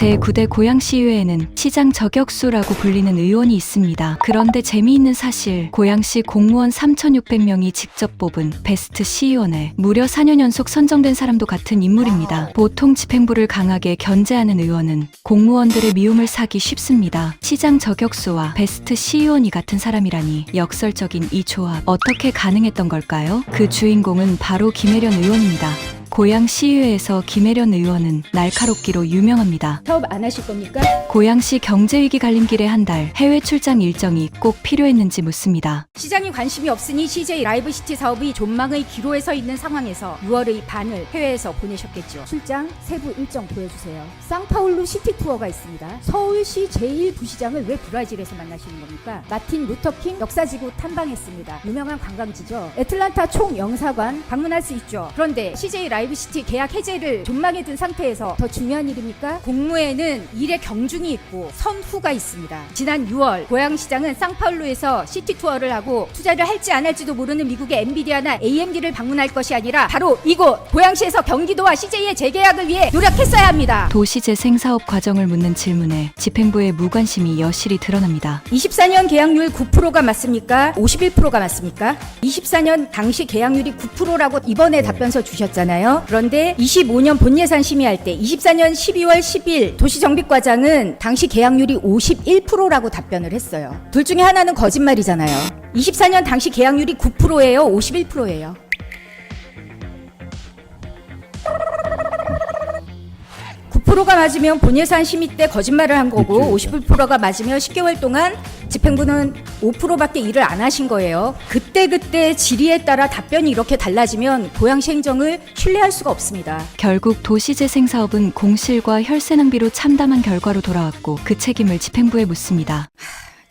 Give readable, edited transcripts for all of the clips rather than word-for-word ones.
제9대 고양시의회에는 시장 저격수라고 불리는 의원이 있습니다. 그런데 재미있는 사실, 고양시 공무원 3,600명이 직접 뽑은 베스트 시의원에 무려 4년 연속 선정된 사람도 같은 인물입니다. 보통 집행부를 강하게 견제하는 의원은 공무원들의 미움을 사기 쉽습니다. 시장 저격수와 베스트 시의원이 같은 사람이라니 역설적인 이 조합, 어떻게 가능했던 걸까요? 그 주인공은 바로 김혜련 의원입니다. 고양시의회에서 김혜련 의원은 날카롭기로 유명합니다. 사업 안 하실 겁니까? 고양시 경제위기 갈림길에 한 달 해외 출장 일정이 꼭 필요했는지 묻습니다. 시장이 관심이 없으니 CJ 라이브시티 사업이 존망의 기로에 서 있는 상황에서 6월의 반을 해외에서 보내셨겠죠. 출장 세부 일정 보여주세요. 상파울루 시티 투어가 있습니다. 서울시 제1부시장을 왜 브라질에서 만나시는 겁니까? 마틴 루터킹 역사지구 탐방했습니다. 유명한 관광지죠. 애틀란타 총영사관 방문할 수 있죠. 그런데 CJ 라이브시티 계약 해제를 존망에 든 상태에서 더 중요한 일입니까? 공무에는 일의 경중이 있고 선후가 있습니다. 지난 6월 고양시장은 상파울루에서 시티 투어를 하고 투자를 할지 안 할지도 모르는 미국의 엔비디아나 AMD를 방문할 것이 아니라 바로 이곳 고양시에서 경기도와 CJ의 재계약을 위해 노력했어야 합니다. 도시재생 사업 과정을 묻는 질문에 집행부의 무관심이 여실히 드러납니다. 24년 계약률 9%가 맞습니까? 51%가 맞습니까? 24년 당시 계약률이 9%라고 이번에 답변서 주셨잖아요. 그런데 25년 본예산 심의할 때 24년 12월 10일 도시정비과장은 당시 계약률이 51%라고 답변을 했어요. 둘 중에 하나는 거짓말이잖아요. 24년 당시 계약률이 9%예요? 51%예요? 가 맞으면 본예산 심의 때 거짓말을 한 거고 51%가 맞으면 10개월 동안 집행부는 5%밖에 일을 안 하신 거예요. 그때 질의에 따라 답변이 이렇게 달라지면 고양시 행정을 신뢰할 수가 없습니다. 결국 도시재생 사업은 공실과 혈세 낭비로 참담한 결과로 돌아왔고 그 책임을 집행부에 묻습니다.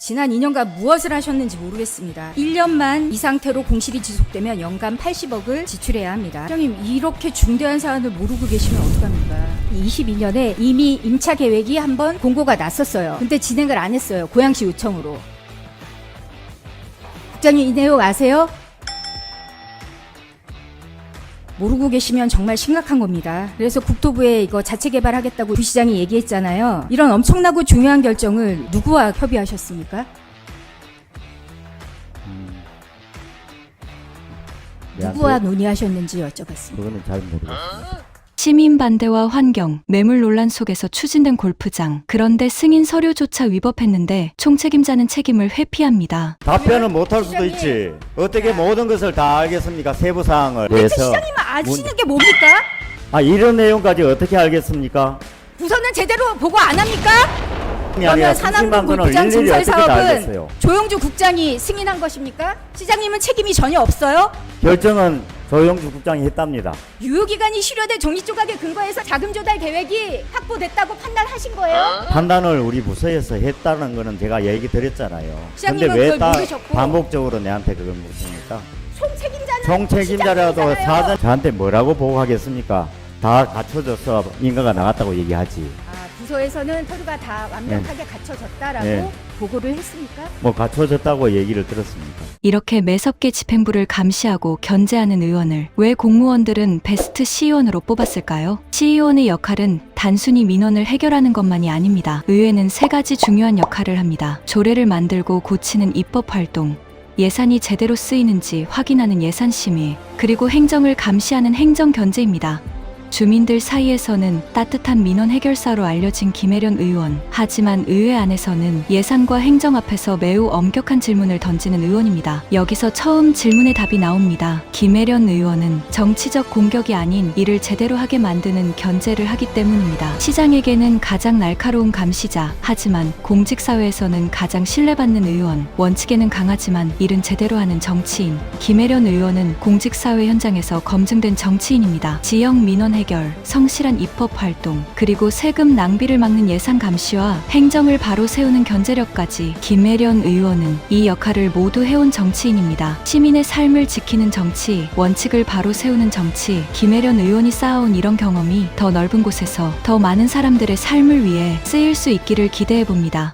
지난 2년간 무엇을 하셨는지 모르겠습니다. 1년만 이 상태로 공실이 지속되면 연간 80억을 지출해야 합니다. 시장님, 이렇게 중대한 사안을 모르고 계시면 어떡합니까? 22년에 이미 임차 계획이 한번 공고가 났었어요. 근데 진행을 안 했어요. 고양시 요청으로. 국장님, 이 내용 아세요? 모르고 계시면 정말 심각한 겁니다. 그래서 국토부에 이거 자체 개발하겠다고 부시장이 얘기했잖아요. 이런 엄청나고 중요한 결정을 누구와 협의하셨습니까? 누구와 논의하셨는지 여쭤봤습니다. 그거는 잘 모르겠습니다. 시민 반대와 환경, 매물 논란 속에서 추진된 골프장. 그런데 승인 서류조차 위법했는데 총책임자는 책임을 회피합니다. 답변을 못할 수도 있지. 어떻게 모든 것을 다 알겠습니까? 세부 사항을. 대체 시장님은 아시는 게 뭡니까? 이런 내용까지 어떻게 알겠습니까? 우선은 제대로 보고 안 합니까? 아니라 그러면 산안군 골프장 증설 사업은 조영주 국장이 승인한 것입니까? 시장님은 책임이 전혀 없어요? 결정은 조영주 국장이 했답니다. 유효기간이 실효된 정리조각에 근거해서 자금 조달 계획이 확보됐다고 판단하신 거예요? 판단을 우리 부서에서 했다는 거는 제가 얘기 드렸잖아요. 시장님은 근데 왜 그걸 모르셨고. 반복적으로 내한테 그걸 묻습니까? 총책임자는 총책임자라도 시장님이잖아요. 사전 저한테 뭐라고 보고하겠습니까? 다 갖춰져서 인가가 나갔다고 얘기하지. 부서에서는 서류가 다 완벽하게 갖춰졌다라고 네. 보고를 했습니까? 뭐 갖춰졌다고 얘기를 들었습니까? 이렇게 매섭게 집행부를 감시하고 견제하는 의원을 왜 공무원들은 베스트 시의원으로 뽑았을까요? 시의원의 역할은 단순히 민원을 해결하는 것만이 아닙니다. 의회는 3가지 중요한 역할을 합니다. 조례를 만들고 고치는 입법 활동, 예산이 제대로 쓰이는지 확인하는 예산 심의, 그리고 행정을 감시하는 행정 견제입니다. 주민들 사이에서는 따뜻한 민원 해결사로 알려진 김혜련 의원. 하지만 의회 안에서는 예산과 행정 앞에서 매우 엄격한 질문을 던지는 의원입니다. 여기서 처음 질문의 답이 나옵니다. 김혜련 의원은 정치적 공격이 아닌 일을 제대로 하게 만드는 견제를 하기 때문입니다. 시장에게는 가장 날카로운 감시자, 하지만 공직사회에서는 가장 신뢰받는 의원, 원칙에는 강하지만 일은 제대로 하는 정치인. 김혜련 의원은 공직사회 현장에서 검증된 정치인입니다. 지역 민원 해결, 성실한 입법 활동, 그리고 세금 낭비를 막는 예산 감시와 행정을 바로 세우는 견제력까지 김혜련 의원은 이 역할을 모두 해온 정치인입니다. 시민의 삶을 지키는 정치, 원칙을 바로 세우는 정치, 김혜련 의원이 쌓아온 이런 경험이 더 넓은 곳에서 더 많은 사람들의 삶을 위해 쓰일 수 있기를 기대해봅니다.